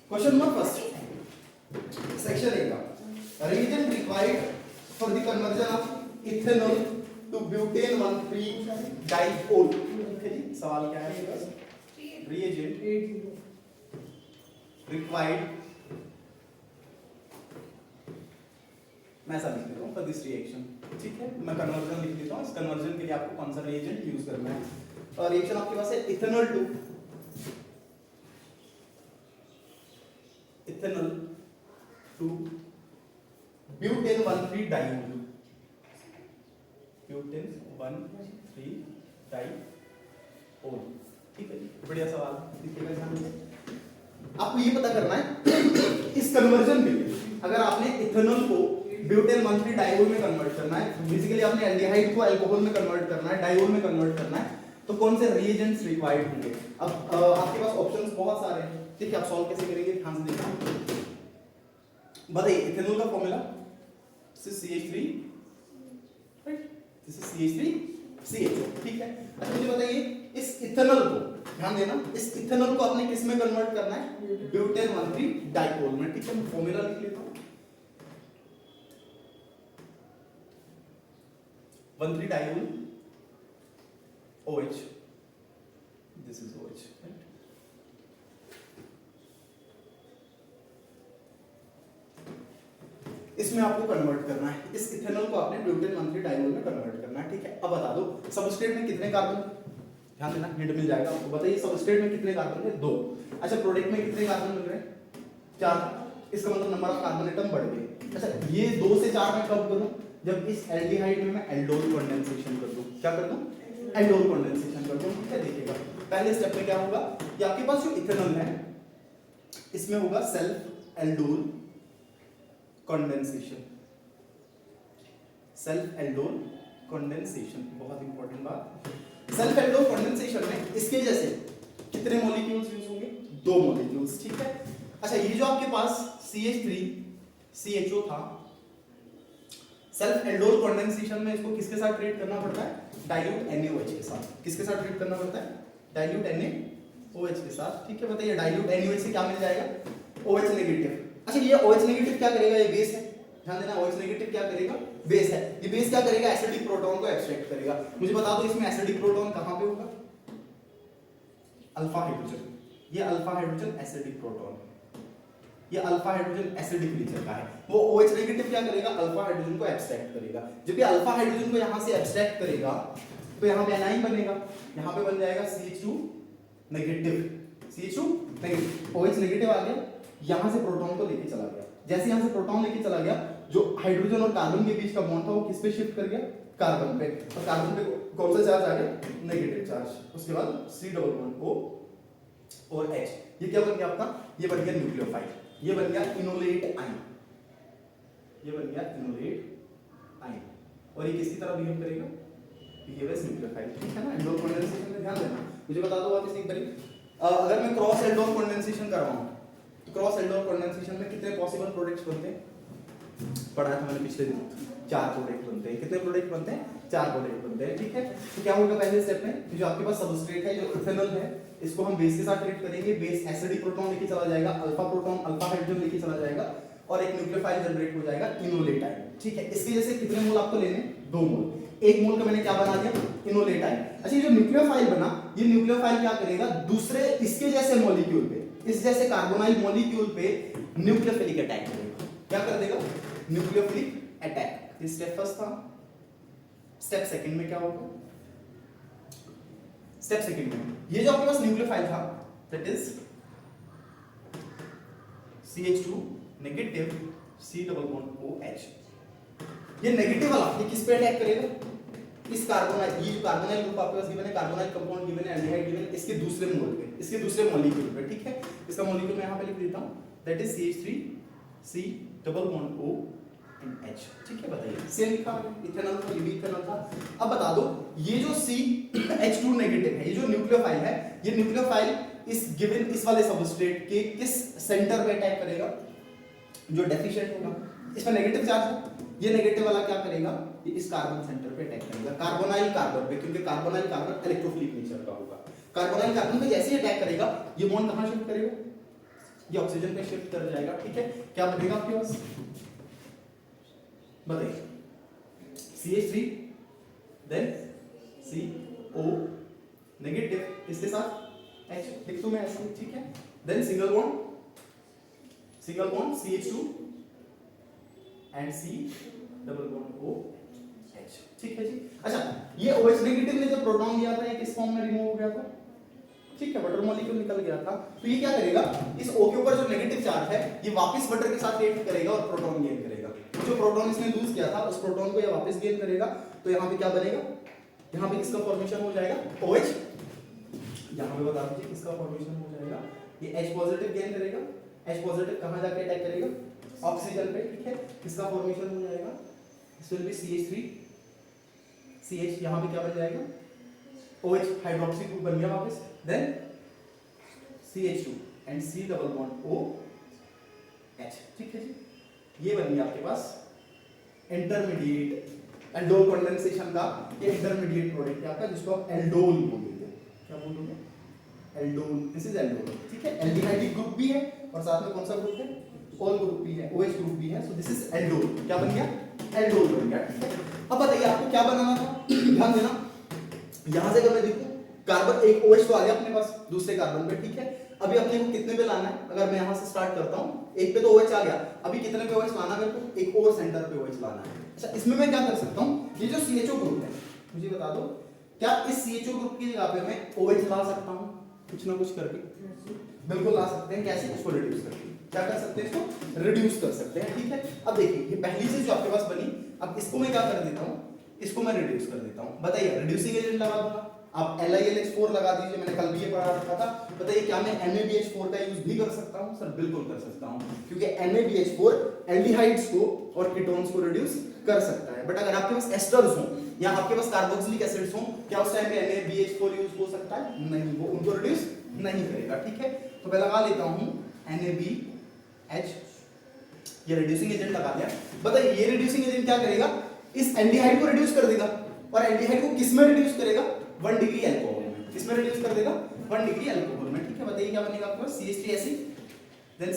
Question number first section A का reagent required for the conversion of ethanol to butane 1,3 diol. ठीक है जी, सवाल क्या है? बस रीजन रिक्वायर्ड, मैं ऐसा लिख देता हूँ फॉर दिस रिएक्शन। ठीक है, मैं कन्वर्जन लिख देता हूँ। इस कन्वर्जन के लिए आपको कौन सा रिएजेंट यूज करना है? और रिएक्शन आपके पास है ethanol to butane 1,3 diol. Butane 1,3 diol. ठीक है, बढ़िया सवाल, लिखिएगा ध्यान से। आपको ये पता करना है इस कन्वर्जन के लिए, अगर आपने इथेनॉल को ब्यूटेन 1,3 डाइओल में कन्वर्ट करना है, बेसिकली आपने एल्डिहाइड को अल्कोहल में कन्वर्ट करना है, डाइओल में कन्वर्ट करना है, तो कौन से रिएजेंट्स रिक्वायर्ड होंगे? अब आपके पास ऑप्शंस बहुत सारे हैं। ठीक है, आप सॉल्व कैसे करेंगे ध्यान से देखना। बताइए, इथेनॉल का formula CH3, right? This is CH3CHO। ठीक है, अच्छा मुझे बताइए इस इथेनॉल को, ध्यान देना, इस इथेनॉल को आपने किस में कन्वर्ट करना है? ब्यूटेन 1,3 डाइओल में। ठीक है, मैं फॉर्मूला लिख लेता हूं। 1,3 diol OH, this is OH, right? इसमें आपको कन्वर्ट करना है, इस इथेनॉल को आपने ब्यूटेन 1,3 डाइओल में कन्वर्ट करना है। ठीक है, अब बता दो सबस्ट्रेट में कितने कार्बन, ध्यान देना, हिंट मिल जाएगा आपको। बताइए सबस्ट्रेट में कितने कार्बन है? 2। अच्छा, प्रोडक्ट में कितने कार्बन मिल रहे हैं? 4। इसका मतलब नंबर ऑफ कार्बन एटम बढ़ गए। अच्छा, ये 2 से 4 मैं कब करूं? जब इस एल्डिहाइड में मैं एल्डोल कंडेंसेशन कर दूं। क्या कर दूं? एल्डोल कंडेंसेशन कर दूं। क्या देखिएगा, पहले स्टेप में क्या होगा कि आपके पास जो इथेनॉल है इसमें होगा self aldol condensation. Self aldol condensation, बहुत इंपॉर्टेंट बात। सेल्फ एल्डोल कंडेंसेशन में इसके जैसे कितने मॉलिक्यूल्स यूज होंगे? 2 मॉलिक्यूल्स। ठीक है, अच्छा ये जो आपके पास CH3CHO था, सेल्फ एल्डोल कंडेंसेशन में इसको किसके साथ ट्रीट करना पड़ता है? डाइल्यूट NaOH के साथ। किसके साथ ट्रीट करना पड़ता है? डाइल्यूट NaOH के साथ। ठीक है, बताइए डाइल्यूट NaOH से क्या मिल जाएगा? OH negative. अच्छा, ये OH नेगेटिव क्या करेगा? ये बेस है, ध्यान देना, OH नेगेटिव क्या करेगा? बेस है। ये बेस क्या करेगा? एसिडिक प्रोटॉन को एक्सट्रैक्ट करेगा। मुझे बता दो इसमें एसिडिक प्रोटॉन कहां पे होगा? Alpha hydrogen. ये अल्फा हाइड्रोजन एसिडिक प्रोटॉन, ये अल्फा हाइड्रोजन एसिडिक नेचर का है। वो OH नेगेटिव क्या करेगा? अल्फा हाइड्रोजन को एब्स्ट्रैक्ट करेगा। जब ये अल्फा हाइड्रोजन को यहां से एब्स्ट्रैक्ट करेगा तो यहां पे एनाइन बनेगा, यहां पे बन जाएगा CH2 negative. CH2 negative, OH negative आ गया, यहां से प्रोटॉन को लेके चला गया। जैसे यहां से प्रोटॉन लेके चला गया, जो हाइड्रोजन और कार्बन के बीच का बॉन्ड था वो किस पे शिफ्ट कर गया? कार्बन पे। और कार्बन पे कौन सा चार्ज आ गया? Negative charge. उसके बाद C++O और H। ये क्या बन गया आपका? ये बन गया न्यूक्लियोफाइल, ये बन गया इनोलेट आयन, ये बन गया इनोलेट आयन। और ये किसकी तरह बिहेव करेगा? Behaviours nucleophile. ठीक है ना, एल्डोल कंडेंसेशन में ध्यान देना। मुझे बता दो आप इसी तरीके, अगर मैं क्रॉस एल्डोल कंडेंसेशन कर रहा हूं तो क्रॉस एल्डोल कंडेंसेशन में कितने पॉसिबल प्रोडक्ट्स बनते हैं? पढ़ा था मैंने पिछले दिन, 4 प्रोडक्ट बनते हैं। कितने प्रोडक्ट बनते हैं? 4 प्रोडक्ट बनते हैं। ठीक है, तो क्या होगा पहले स्टेप में? जो आपके पास सबस्ट्रेट है, जो इथेनॉल है, इसको हम बेस के साथ ट्रीट करेंगे। बेस एसिडिक प्रोटॉन लेके चला जाएगा, अल्फा प्रोटॉन अल्फा हाइड्रोजन लेके चला जाएगा और एक न्यूक्लियोफाइल जनरेट हो जाएगा, इनोलेट आयन। ठीक है, इसके जैसे कितने मोल आपको लेने? 2 मोल। 1 मोल का मैंने क्या बना दिया? Enolate ion. अच्छा, ये जो न्यूक्लियोफाइल बना, ये न्यूक्लियोफाइल क्या करेगा? दूसरे इसके जैसे मॉलिक्यूल पे, इस जैसे कार्बोनाइल मॉलिक्यूल पे न्यूक्लियोफिलिक अटैक करेगा। क्या कर देगा? Nucleophilic attack. ये स्टेप फर्स्ट था। स्टेप सेकंड में क्या होगा? स्टेप सेकंड में ये जो आपके पास न्यूक्लियोफाइल था, that is CH2 negative C++OH। ये नेगेटिव वाला ये किस पे अटैक करेगा? इस कार्बोनाइल, ये जो कार्बोनाइल ग्रुप आपके पास गिवन है, कार्बोनाइल कंपाउंड गिवन है, एल्डिहाइड गिवन है, इसके दूसरे मोल पे, इसके दूसरे मॉलिक्यूल पे। ठीक है, इसका मॉलिक्यूल मैं यहां पे लिख देता हूं, that is CH3C++O and H। ठीक है, बताइए सेम लिखा है, इथेनॉल का ये भी इथेनॉल था। अब बता दो ये जो CH2 नेगेटिव है, ये जो न्यूक्लियोफाइल है, ये न्यूक्लियोफाइल इस गिवन इस वाले सबस्ट्रेट के किस सेंटर पे अटैक करेगा? जो डेफिशिएंट होगा, इसमें नेगेटिव चार्ज है, ये नेगेटिव वाला क्या करेगा? ये इस कार्बन सेंटर पे अटैक करेगा, कार्बोनाइल कार्बन पे, क्योंकि कार्बोनाइल कार्बन इलेक्ट्रोफिलिक नेचर का होगा। कार्बोनाइल कार्बन पे जैसे ही अटैक करेगा, ये बॉन्ड कहां शिफ्ट करेगा? ये ऑक्सीजन पे शिफ्ट कर जाएगा, ठीक है। क्या बनेगा आपके पास, बताइए, CH3 देन CO नेगेटिव, इसके साथ H लिख दूं मैं ऐसे, ठीक है। Then single bond CH2 and C double bond OH, ठीक है जी। अच्छा, ये OH नेगेटिव ने जब प्रोटॉन लिया था, ये किस फॉर्म में रिमूव हो गया था, ठीक है, वाटर मॉलिक्यूल निकल गया था। तो ये क्या करेगा, इस O के ऊपर जो नेगेटिव चार्ज है ये वापस वाटर के साथ रिएक्ट करेगा और प्रोटॉन गेन करेगा। जो प्रोटॉन इसने लूज किया था उस प्रोटॉन को ये वापस गेन करेगा। तो यहाँ पे क्या बनेगा, यहाँ पे किसका फॉर्मेशन हो जाएगा, OH। यहाँ पे बता दीजिए किसका फॉर्मेशन हो जाएगा, ये H पॉजिटिव गेन करेगा। H पॉजिटिव कहाँ जाके अटैक करेगा, ऑक्सीजन पे, ठीक है। किसका फॉर्मेशन हो जाएगा, this will be CH3 CH, यहाँ पे क्या बन जाएगा, OH हाइड्रोक्सी ग्रुप बन गया वापस। Then CH2 and C double bond OH, ठीक है जी। ये बन गया आपके पास इंटरमीडिएट एल्डोल कंडेंसेशन का ये इंटरमीडिएट प्रोडक्ट है आपका, जिसको आप एल्डोल बोलोगे। क्या बोलोगे, एल्डोल, दिस इज एल्डोल, ठीक है। एल्डिहाइड ग्रुप भी है और साथ में कौन सा ग्रुप है, ऑल ग्रुप भी है, OH ग्रुप भी है। सो दिस इज एल्डोल, क्या बन गया, एल्डोल बन गया, ठीक है। अब बताइए आपको क्या बनाना था, ध्यान देना। यहां से अगर मैं देखूं कार्बन, एक OH तो आ गया अपने पास दूसरे कार्बन पे, ठीक है। अभी अपने को कितने पे लाना है, अगर मैं यहां से स्टार्ट करता हूं, एक पे तो OH आ गया, अभी कितने पे OH लाना है मेरे को, एक और सेंटर पे OH लाना है। अच्छा, इसमें मैं क्या कर सकता हूं, ये जो CHO ग्रुप है, मुझे बता दो, क्या इस CHO ग्रुप की जगह पे मैं OH ला सकता हूं, कुछ ना कुछ करके, बिल्कुल ला सकते हैं। कैसे, इसको रिड्यूस करके, क्या कर सकते हैं, इसको रिड्यूस कर सकते हैं, ठीक है। अब देखिए ये पहली चीज जो आपके पास बनी, अब इसको मैं क्या कर देता हूं, इसको मैं रिड्यूस कर देता हूं। बताइए, रिड्यूसिंग एजेंट लगा दूंगा, आप LiLH4 लगा दीजिए, मैंने कल भी ये पढ़ा रखा था। बताइए क्या मैं NaBH4 का यूज भी कर सकता हूं, सर बिल्कुल कर सकता हूं, क्योंकि NaBH4 एल्डिहाइड्स को और कीटोन्स को रिड्यूस कर सकता है। बट अगर आपके पास एस्टर्स हो या आपके पास कार्बोक्सिलिक एसिड्स हो, क्या उस टाइम पे NaBH4 यूज हो सकता है, नहीं, वो उनको रिड्यूस नहीं करेगा, ठीक है। तो मैं लगा लेता हूं NaBH, ये रिड्यूसिंग एजेंट लगा दिया। बताइए ये रिड्यूसिंग एजेंट क्या करेगा, इस एल्डिहाइड को रिड्यूस कर देगा, और एल्डिहाइड को किस में रिड्यूस करेगा, 1 डिग्री अल्कोहल में। किसमें रिड्यूस कर देगा, 1 डिग्री अल्कोहल में, ठीक है। बताइए क्या बनेगा आपके पास, CH3 acid, then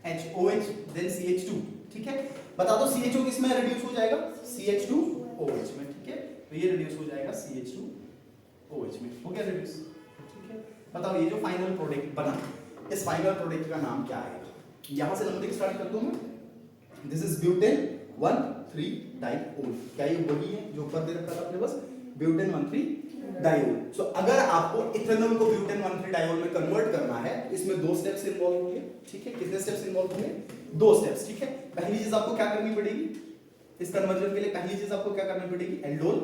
CHOH, then CH2, ठीक है। बता दो CHO किस में रिड्यूस हो जाएगा, CH2OH में, ठीक है। तो ये रिड्यूस हो जाएगा CH2OH में, हो गया रिड्यूस, ठीक है। बताओ ये जो फाइनल प्रोडक्ट बना, इस फाइनल प्रोडक्ट का नाम क्या आएगा, यहां से नंबरिंग स्टार्ट कर दूं मैं। दिस इज ब्यूटेन 1,3 डाइओल, क्या ये वही है जो ऊपर दे रखा था अपने पास, ब्यूटेन 1,3 डाइओल। सो अगर आपको इथेनॉल को ब्यूटेन 1,3 डाइओल में कन्वर्ट करना है, इसमें 2 स्टेप्स इन्वॉल्व होंगे, ठीक है। कितने स्टेप्स इन्वॉल्व होंगे, 2 स्टेप्स, ठीक है। पहली चीज आपको क्या करनी पड़ेगी, इस कन्वर्जन के लिए पहली चीज आपको क्या करनी पड़ेगी, एल्डोल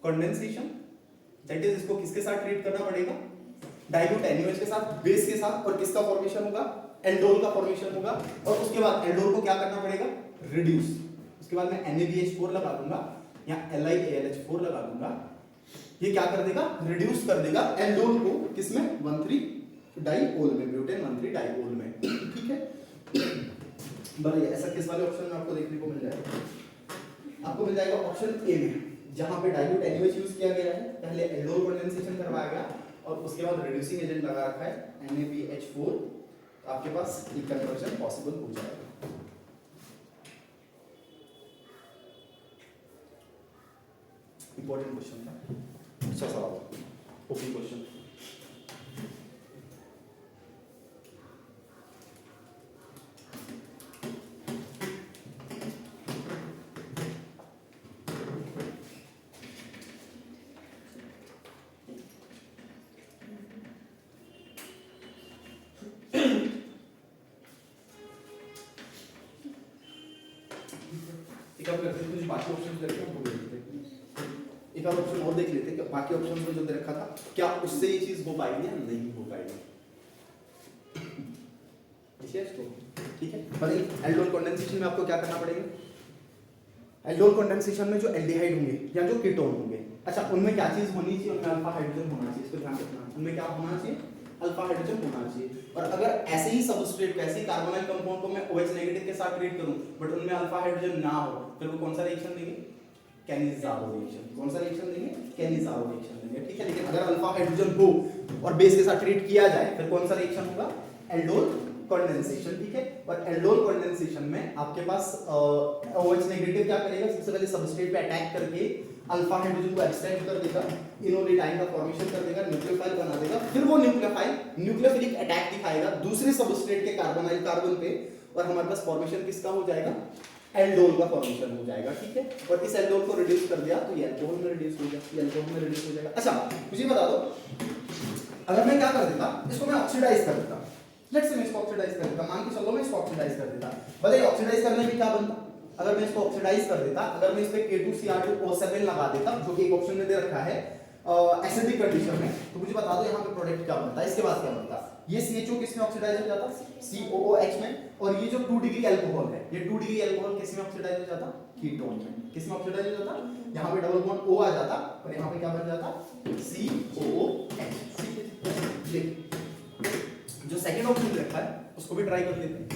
कंडेंसेशन, दैट इज इसको किसके साथ ट्रीट करना पड़ेगा, डाइल्यूट NaOH के साथ, बेस के साथ, और किसका फॉर्मेशन होगा, एल्डोल का फॉर्मेशन होगा। और उसके बाद एल्डोल को क्या करना पड़ेगा, रिड्यूस। उसके बाद मैं NaBH4 लगा दूंगा या LiAlH4 लगा दूंगा, ये क्या कर देगा, रिड्यूस कर देगा एल्डोल को किसमें, 1,3 डाइओल में, ब्यूटेन 1,3 डाइओल में, ठीक है। बढ़िया, ऐसा किस वाले ऑप्शन में आपको देखने को मिल जाएगा, आपको मिल जाएगा ऑप्शन ए में, जहां पे डाइल्यूट NaOH यूज किया गया है, पहले एल्डोल कंडेंसेशन करवाया गया और उसके बाद रिड्यूसिंग एजेंट लगा रखा है NaBH4, तो आपके पास ये कन्वर्जन पॉसिबल हो जाएगा। इंपॉर्टेंट क्वेश्चन था, अच्छा सवाल, ओपी क्वेश्चन। एक आप करते हैं, कुछ बाकी ऑप्शन करके हम बोल देते हैं, एक और ऑप्शन और देख लेते हैं कि बाकी ऑप्शन में जो दे रखा था क्या उससे ये चीज हो पाएगी या नहीं हो पाएगी, ठीक है। पर एल्डोल कंडेंसेशन में आपको क्या करना पड़ेगा, एल्डोल कंडेंसेशन में जो एल्डिहाइड होंगे या जो कीटोन होंगे, अच्छा उनमें क्या चीज होनी चाहिए, उनमें अल्फा हाइड्रोजन होना चाहिए, इसको ध्यान रखना, उनमें क्या होना चाहिए, अल्फा हाइड्रोजन होना चाहिए। और अगर ऐसे ही सबस्ट्रेट को, ऐसे ही कार्बोनाइल कंपाउंड को मैं OH नेगेटिव के साथ ट्रीट करूं बट उनमें अल्फा हाइड्रोजन ना हो, फिर वो कौन सा रिएक्शन देंगे, कैनिज़ारो रिएक्शन। कौन सा रिएक्शन देंगे? कैनिज़ारो रिएक्शन देंगे, ठीक है। लेकिन अगर अल्फा हाइड्रोजन हो और बेस के साथ ट्रीट किया जाए फिर कौन सा रिएक्शन होगा? एल्डोल कंडेंसेशन, ठीक है। और एल्डोल कंडेंसेशन में आपके पास OH नेगेटिव क्या करेगा? सबसे पहले सबस्ट्रेट पे अटैक करके अल्फा हाइड्रोजन को एक्सट्रैक्ट कर देगा, इनोलिटाइन का फॉर्मेशन कर देगा, न्यूक्लियोफाइल बना देगा, फिर वो न्यूक्लियोफाइल न्यूक्लियोफिलिक अटैक दिखाएगा दूसरे सबस्ट्रेट के कार्बोनाइल कार्बन पे और हमारे पास फॉर्मेशन किसका हो जाएगा? एल्डोल का फॉर्मेशन हो जाएगा, ठीक है। और इस एल्डोल को रिड्यूस कर दिया तो ये एल्कोहल में रिड्यूस हो जाएगा, ये अल्कोहल में रिड्यूस हो जाएगा। अच्छा मुझे बता दो, अगर मैं क्या कर देता, इसको मैं ऑक्सीडाइज कर देता, लेट्स से मैं इसको ऑक्सीडाइज कर देता, मान के चलो मैं इसको ऑक्सीडाइज कर देता, बताइए ऑक्सीडाइज करने में क्या बनता? अगर मैं इसको ऑक्सीडाइज कर देता, अगर मैं इस पे K2Cr2O7 लगा देता जो कि एक ऑप्शन में दे रखा है एसिडिक कंडीशन में, तो मुझे बता दो यहाँ पे प्रोडक्ट क्या बनता है? इसके बाद क्या बनता? ये CHO किस में ऑक्सीडाइज हो जाता? COOH में। और ये जो 2 डिग्री अल्कोहल है, ये 2 डिग्री अल्कोहल किस में ऑक्सीडाइज हो जाता? कीटोन में। किस में ऑक्सीडाइज हो जाता? यहाँ पे डबल बॉन्ड O आ जाता और यहाँ पे क्या बन जाता? COOH। जो सेकंड ऑप्शन रखा है उसको भी ट्राई कर लेते हैं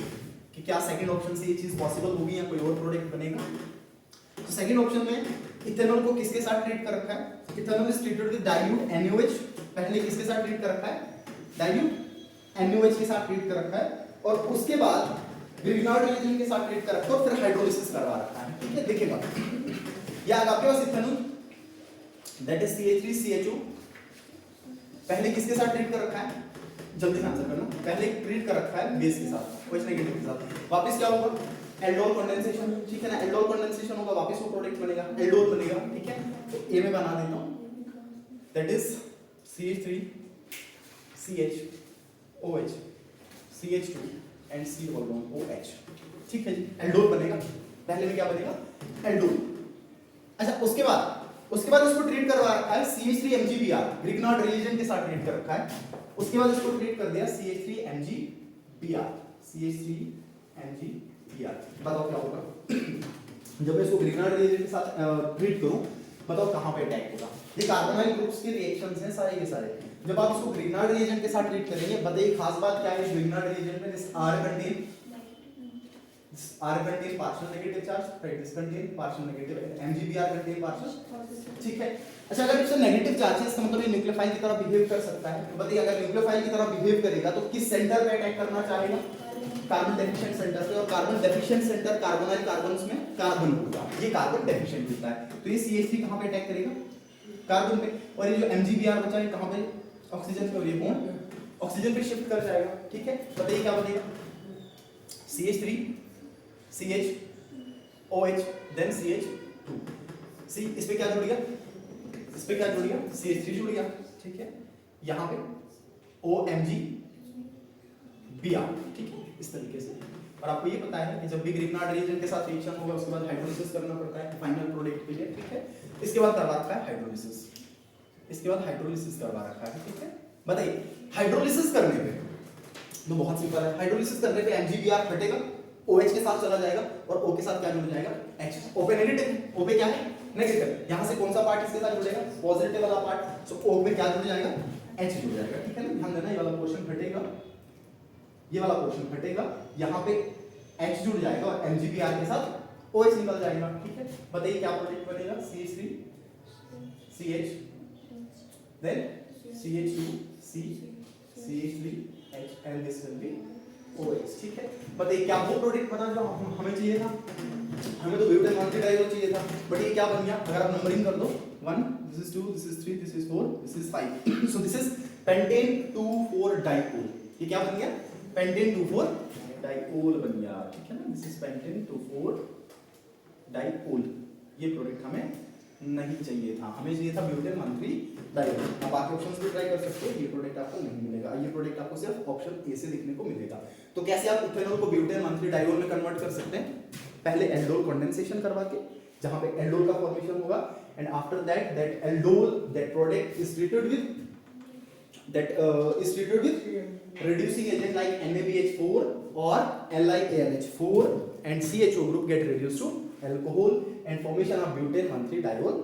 कि क्या सेकंड ऑप्शन से ये चीज पॉसिबल होगी या कोई और प्रोडक्ट बनेगा। तो सेकंड ऑप्शन में इथेनॉल को किसके साथ ट्रीट कर रखा है? Ethanol is treated with dilute NaOH। पहले किसके साथ ट्रीट कर रखा है? डाइल्यूट NaOH के साथ ट्रीट कर रखा है और उसके बाद ग्रिग्नार्ड रिएजेंट के साथ ट्रीट कर रखा है और फिर हाइड्रोलिसिस करवा रखा है, ठीक है। देखिएगा ये आपके पास इथेनॉल दैट इज CH3CHO पहले किसके साथ ट्रीट कर रखा है? जल्दी से आंसर करना। पहले ट्रीट कर रखा है बेस के साथ, OH नेगेटिव के साथ। वापस क्या होगा? एल्डोल कंडेंसेशन, ठीक है ना। एल्डोल कंडेंसेशन होगा, वापस वो प्रोडक्ट बनेगा, एल्डोल बनेगा, ठीक है। तो ए में बना देता हूं that is CH3CHOH CH2 and C double bond OH, ठीक है जी। एल्डोल बनेगा, पहले में क्या बनेगा? एल्डोल। अच्छा उसके बाद उसको ट्रीट करवा रखा है CH3MgBr, ग्रिग्नार्ड रिएजेंट के साथ ट्रीट कर रखा है। उसके बाद इसको ट्रीट कर दिया CH3MgBr, CH3MgBr। बताओ क्या होगा जब मैं इसको ग्रिग्नार्ड रिएजेंट के साथ ट्रीट करूं? बताओ कहां पे अटैक होगा? ये कार्बोनाइल ग्रुप्स के रिएक्शंस हैं सारे के सारे। जब आप इसको ग्रिग्नार्ड रिएजेंट के साथ ट्रीट करेंगे, बताइए खास बात क्या है ग्रिग्नार्ड रिएजेंट में? This R contain partial negative charge, right? This contain partial negative, MgBr contain partial, ठीक है। अच्छा अगर इससे नेगेटिव चार्ज है इसका मतलब ये न्यूक्लियोफाइल की तरह बिहेव कर सकता है। तो बताइए अगर न्यूक्लियोफाइल की तरह बिहेव करेगा तो किस सेंटर पे अटैक करना चाहेगा? कार्बन डेफिशिएंट सेंटर पे। और carbon deficient centre carbonyl carbons में कार्बन होगा, ये कार्बन डेफिशिएंट होता है। तो ये CH3 कहां पे अटैक करेगा? कार्बन पे। और ये जो MgBr बचा है कहां पे? ऑक्सीजन पे। और ये बॉन्ड ऑक्सीजन पे शिफ्ट कर जाएगा, ठीक है। बताइए क्या बनेगा? CH3 CHOH then CH2। सी इस पे क्या जुड़ गया? इस पे क्या जुड़ गया? CH3 जुड़ गया, ठीक है। यहाँ पे OMgBr, ठीक है, इस तरीके से। और आपको ये पता है कि जब भी ग्रिग्नार्ड रिएजेंट के साथ रिएक्शन होगा उसके बाद हाइड्रोलिसिस करना पड़ता है फाइनल प्रोडक्ट के लिए, ठीक है। इसके बाद करवा रखा है हाइड्रोलिसिस, इसके बाद हाइड्रोलिसिस करवा रखा है, ठीक है। बताइए हाइड्रोलिसिस करने पे तो बहुत सिंपल है। हाइड्रोलिसिस करने पे MgBr हटेगा, OH के साथ चला जाएगा और O के साथ क्या जुड़ जाएगा? H। O पे नेगेटिव, O पे क्या है? नेगेटिव। यहाँ से कौन सा पार्ट इसके साथ जुड़ेगा? पॉजिटिव वाला पार्ट। सो O में क्या जुड़ जाएगा? H जुड़ जाएगा, ठीक है ना। ध्यान देना ये वाला पोर्शन हटेगा, ये वाला पोर्शन हटेगा, यहाँ पे H जुड़ जाएगा और MgBr के साथ OH निकल जाएगा, ठीक है। बताइए क्या प्रोडक्ट बनेगा? CH3 CH then CH2 C CH3 H and this will be OH, ठीक है। बताइए क्या वो प्रोडक्ट बना जो हमें चाहिए था? हमें तो ब्यूटेन मॉन्थली डाइओल चाहिए था, बट ये क्या बन गया? अगर आप नंबरिंग कर दो 1 this is 2 this is 3 this is 4 this is 5 so this is pentane 2,4 डाइकोल। ये क्या बन गया? pentane 2,4 डाइकोल बन गया, ठीक है ना। this is pentane 2,4 डाइकोल। ये प्रोडक्ट हमें नहीं चाहिए था, हमें चाहिए था ब्यूटेन मंथली डाइओल। अब बाकी ऑप्शंस भी ट्राई कर सकते हो, ये प्रोडक्ट आपको नहीं मिलेगा, ये प्रोडक्ट आपको सिर्फ ऑप्शन ए से देखने को मिलेगा। तो कैसे आप इथेनॉल को ब्यूटेन मंथली डाइओल में कन्वर्ट कर सकते हैं? पहले एल्डोल कंडेंसेशन करवा के, जहां पे एल्डोल का फॉर्मेशन होगा, and after that aldol that product is treated with reducing agent like NaBH4 or LiAlH4 and CHO group get reduced to alcohol and formation of butane 1,3-diol